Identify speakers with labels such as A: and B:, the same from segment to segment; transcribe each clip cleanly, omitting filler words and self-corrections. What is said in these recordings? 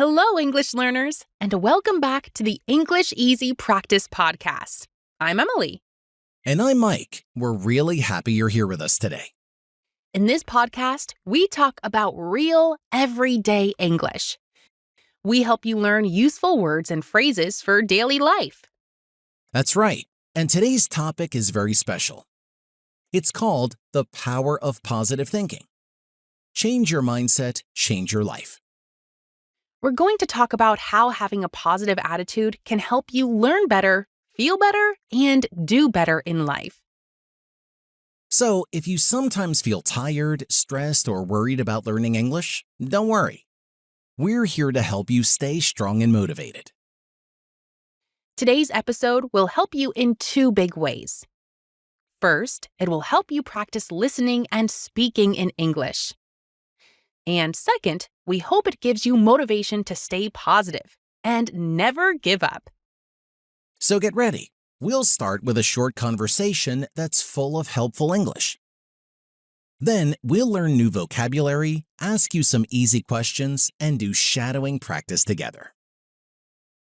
A: Hello, English learners, and welcome back to the English Easy Practice Podcast. I'm Emily.
B: And I'm Mike. We're really happy you're here with us today.
A: In this podcast, we talk about real, everyday English. We help you learn useful words and phrases for daily life.
B: That's right. And today's topic is very special. It's called the power of positive thinking. Change your mindset, change your life.
A: We're going to talk about how having a positive attitude can help you learn better, feel better, and do better in life.
B: So, if you sometimes feel tired, stressed, or worried about learning English, don't worry. We're here to help you stay strong and motivated.
A: Today's episode will help you in two big ways. First, it will help you practice listening and speaking in English. And second, we hope it gives you motivation to stay positive and never give up.
B: So get ready. We'll start with a short conversation that's full of helpful English. Then we'll learn new vocabulary, ask you some easy questions, and do shadowing practice together.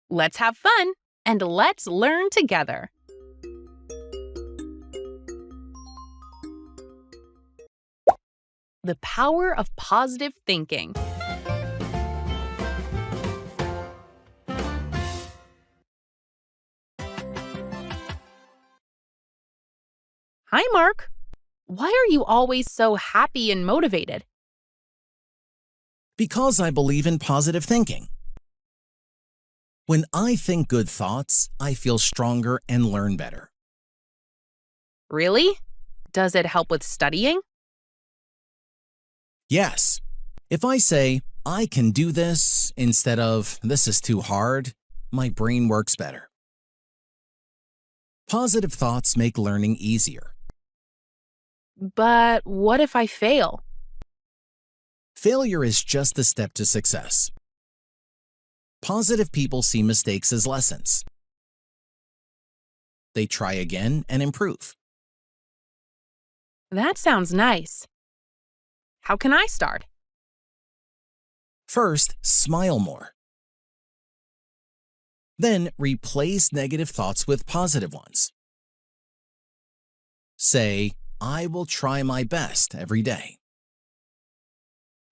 A: Let's have fun and let's learn together. The power of positive thinking. Hi, Mark. Why are you always so happy and motivated?
B: Because I believe in positive thinking. When I think good thoughts, I feel stronger and learn better.
A: Really? Does it help with studying?
B: Yes. If I say, I can do this, instead of, this is too hard, my brain works better. Positive thoughts make learning easier.
A: But what if I fail?
B: Failure is just a step to success. Positive people see mistakes as lessons. They try again and improve.
A: That sounds nice. How can I start?
B: First, smile more. Then, replace negative thoughts with positive ones. Say, I will try my best every day.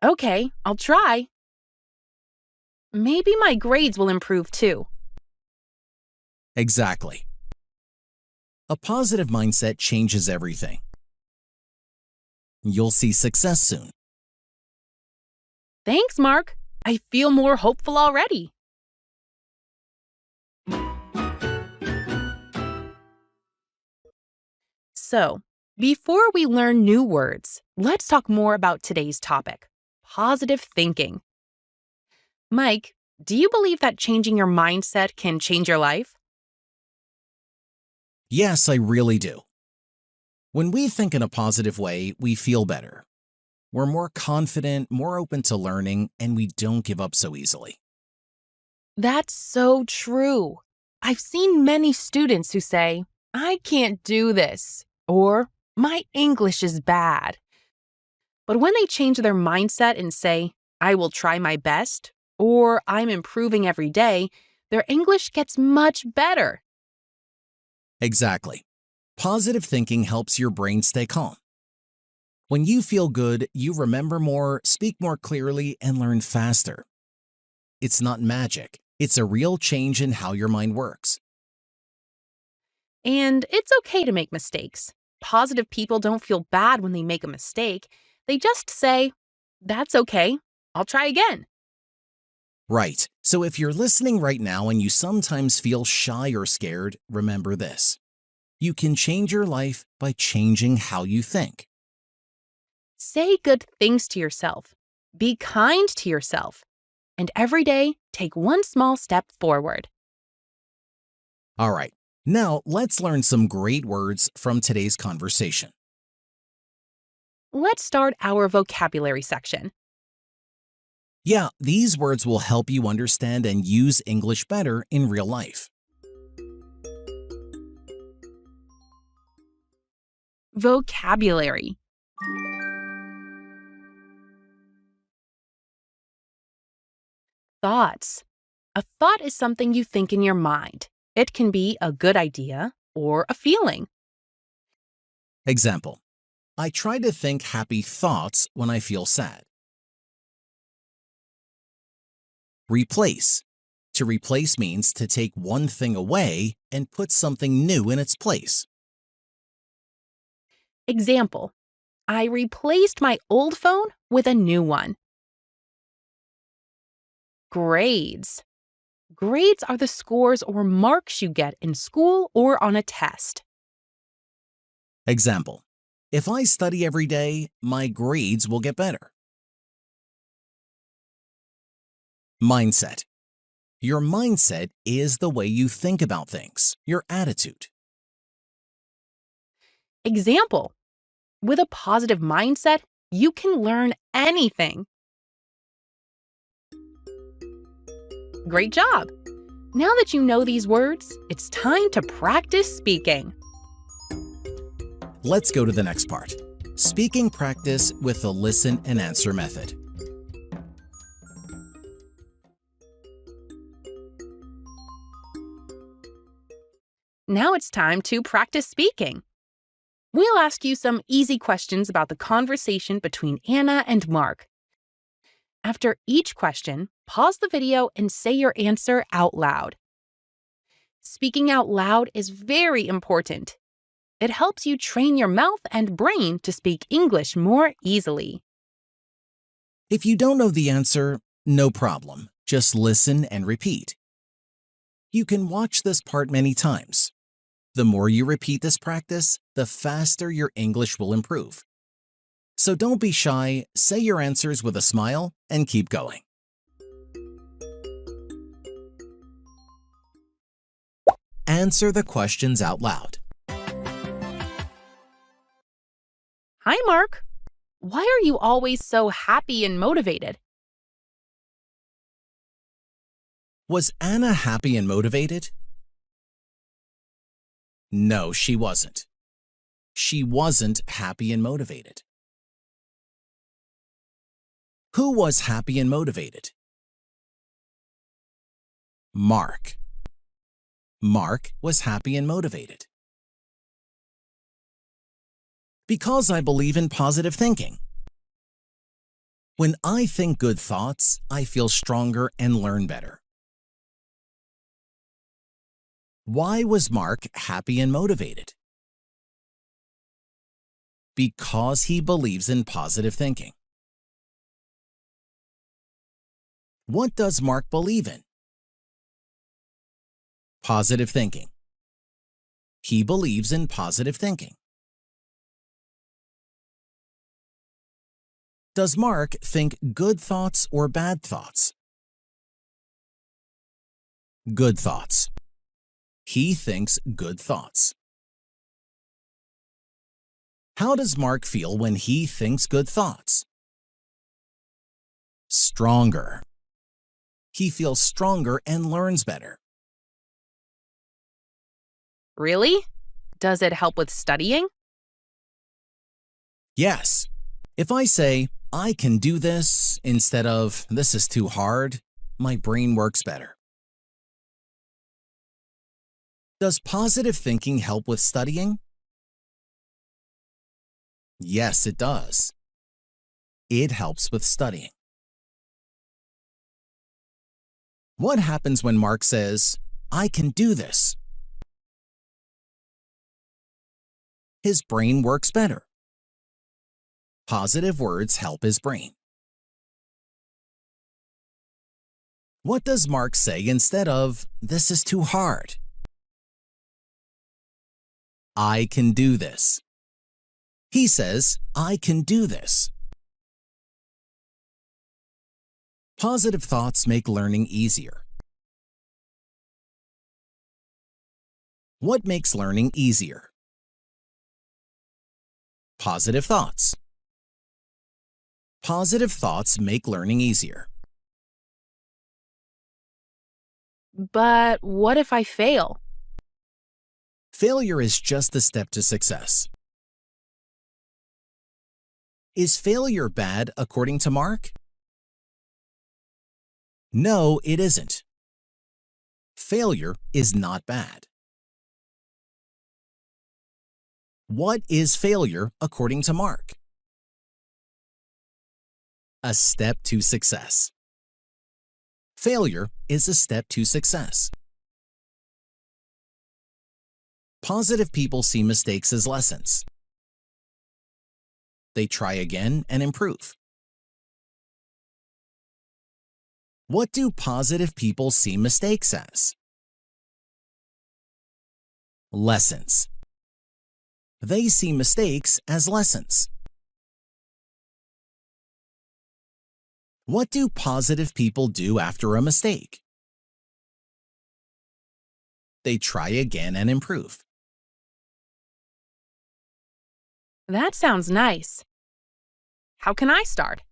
A: Okay, I'll try. Maybe my grades will improve too.
B: Exactly. A positive mindset changes everything. You'll see success soon.
A: Thanks, Mark. I feel more hopeful already. So, before we learn new words, let's talk more about today's topic, positive thinking. Mike, do you believe that changing your mindset can change your life?
B: Yes, I really do. When we think in a positive way, we feel better. We're more confident, more open to learning, and we don't give up so easily.
A: That's so true. I've seen many students who say, I can't do this, or my English is bad. But when they change their mindset and say, I will try my best, or I'm improving every day, their English gets much better.
B: Exactly. Positive thinking helps your brain stay calm. When you feel good, you remember more, speak more clearly, and learn faster. It's not magic. It's a real change in how your mind works.
A: And it's okay to make mistakes. Positive people don't feel bad when they make a mistake. They just say, that's okay, I'll try again.
B: Right. So if you're listening right now and you sometimes feel shy or scared, remember this. You can change your life by changing how you think.
A: Say good things to yourself. Be kind to yourself. And every day, take one small step forward.
B: All right. Now let's learn some great words from today's conversation.
A: Let's start our vocabulary section.
B: Yeah, these words will help you understand and use English better in real life.
A: Vocabulary. Thoughts. A thought is something you think in your mind. It can be a good idea or a feeling.
B: Example: I try to think happy thoughts when I feel sad. Replace. To replace means to take one thing away and put something new in its place.
A: Example: I replaced my old phone with a new one. Grades. Grades are the scores or marks you get in school or on a test.
B: Example: if I study every day, my grades will get better. Mindset. Your mindset is the way you think about things, your attitude.
A: Example: with a positive mindset, you can learn anything. Great job! Now that you know these words, it's time to practice speaking.
B: Let's go to the next part. Speaking practice with the listen and answer method.
A: Now it's time to practice speaking. We'll ask you some easy questions about the conversation between Anna and Mark. After each question, pause the video and say your answer out loud. Speaking out loud is very important. It helps you train your mouth and brain to speak English more easily.
B: If you don't know the answer, no problem. Just listen and repeat. You can watch this part many times. The more you repeat this practice, the faster your English will improve. So don't be shy, say your answers with a smile, and keep going. Answer the questions out loud.
A: Hi, Mark. Why are you always so happy and motivated?
B: Was Anna happy and motivated? No, she wasn't. She wasn't happy and motivated. Who was happy and motivated? Mark. Mark was happy and motivated. Because I believe in positive thinking. When I think good thoughts, I feel stronger and learn better. Why was Mark happy and motivated? Because he believes in positive thinking. What does Mark believe in? Positive thinking. He believes in positive thinking. Does Mark think good thoughts or bad thoughts? Good thoughts. He thinks good thoughts. How does Mark feel when he thinks good thoughts? Stronger. He feels stronger and learns better.
A: Really? Does it help with studying?
B: Yes. If I say, I can do this, instead of, this is too hard, my brain works better. Does positive thinking help with studying? Yes, it does. It helps with studying. What happens when Mark says, I can do this? His brain works better. Positive words help his brain. What does Mark say instead of, this is too hard? I can do this. He says, I can do this. Positive thoughts make learning easier. What makes learning easier? Positive thoughts. Positive thoughts make learning easier.
A: But what if I fail?
B: Failure is just a step to success. Is failure bad according to Mark? No, it isn't. Failure is not bad. What is failure according to Mark? A step to success. Failure is a step to success. Positive people see mistakes as lessons. They try again and improve. What do positive people see mistakes as? Lessons. They see mistakes as lessons. What do positive people do after a mistake? They try again and improve.
A: That sounds nice. How can I start?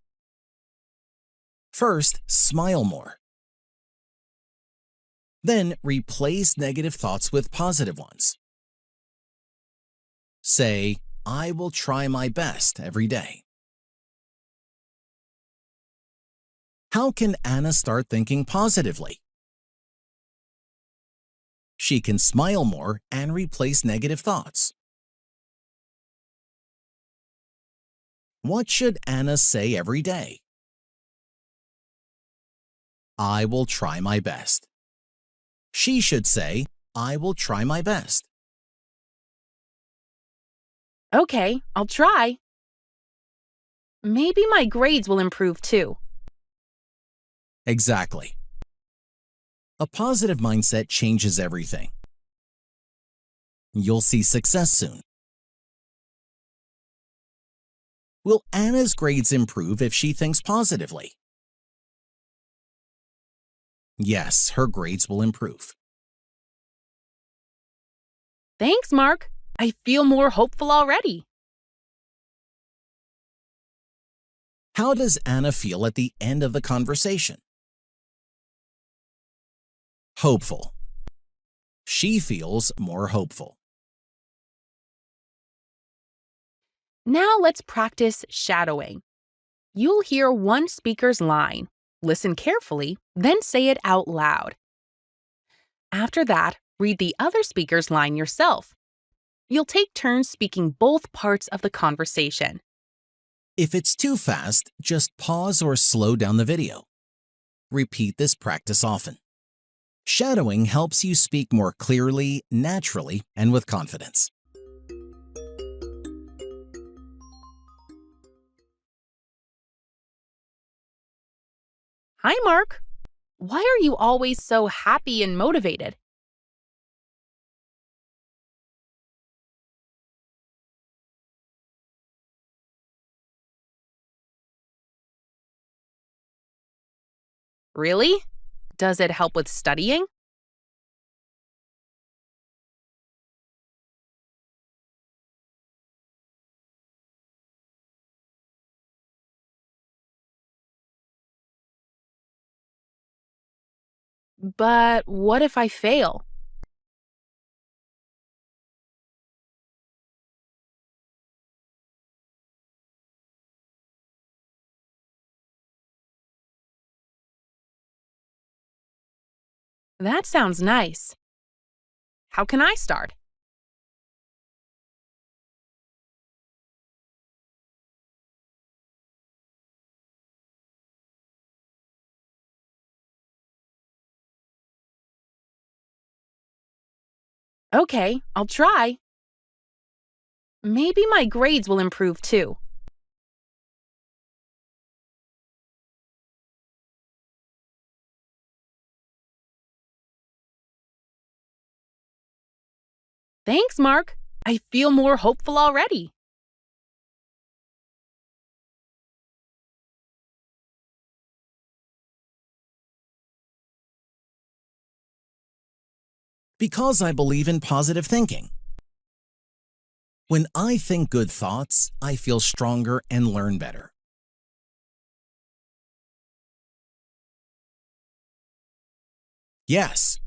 B: First, smile more. Then, replace negative thoughts with positive ones. Say, I will try my best every day. How can Anna start thinking positively? She can smile more and replace negative thoughts. What should Anna say every day? I will try my best. She should say, I will try my best.
A: Okay, I'll try. Maybe my grades will improve too.
B: Exactly. A positive mindset changes everything. You'll see success soon. Will Anna's grades improve if she thinks positively? Yes, her grades will improve.
A: Thanks, Mark. I feel more hopeful already.
B: How does Anna feel at the end of the conversation? Hopeful. She feels more hopeful.
A: Now let's practice shadowing. You'll hear one speaker's line. Listen carefully, then say it out loud. After that, read the other speaker's line yourself. You'll take turns speaking both parts of the conversation.
B: If it's too fast, just pause or slow down the video. Repeat this practice often. Shadowing helps you speak more clearly, naturally, and with confidence.
A: Hi, Mark. Why are you always so happy and motivated? Really? Does it help with studying? But what if I fail? That sounds nice. How can I start? Okay, I'll try. Maybe my grades will improve too. Thanks, Mark. I feel more hopeful already.
B: Because I believe in positive thinking. When I think good thoughts, I feel stronger and learn better. Yes,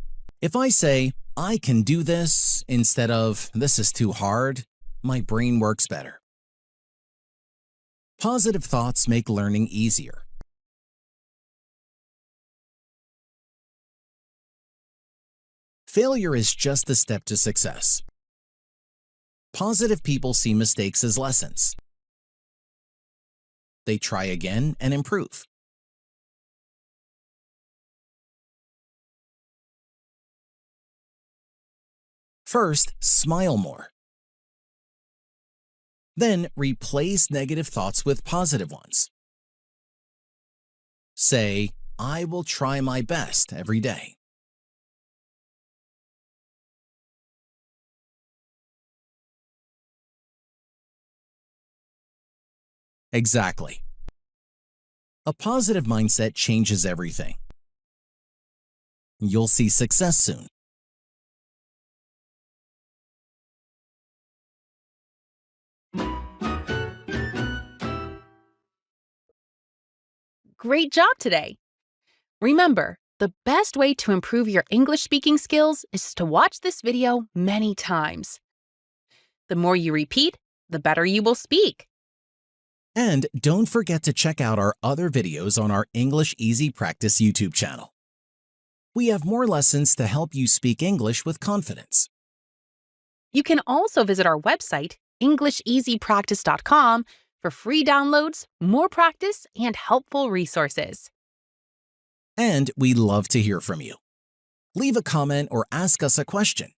B: if I say, I can do this instead of this is too hard, my brain works better. Positive thoughts make learning easier. Failure is just a step to success. Positive people see mistakes as lessons. They try again and improve. First, smile more. Then, replace negative thoughts with positive ones. Say, I will try my best every day. Exactly. A positive mindset changes everything. You'll see success soon.
A: Great job today! Remember, the best way to improve your English speaking skills is to watch this video many times. The more you repeat, the better you will speak.
B: And don't forget to check out our other videos on our English Easy Practice YouTube channel. We have more lessons to help you speak English with confidence.
A: You can also visit our website, EnglishEasyPractice.com, for free downloads, more practice, and helpful resources.
B: And we love to hear from you. Leave a comment or ask us a question.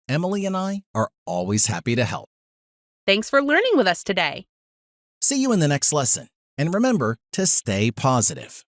B: Emily and I are always happy to help.
A: Thanks for learning with us today.
B: See you in the next lesson, and remember to stay positive.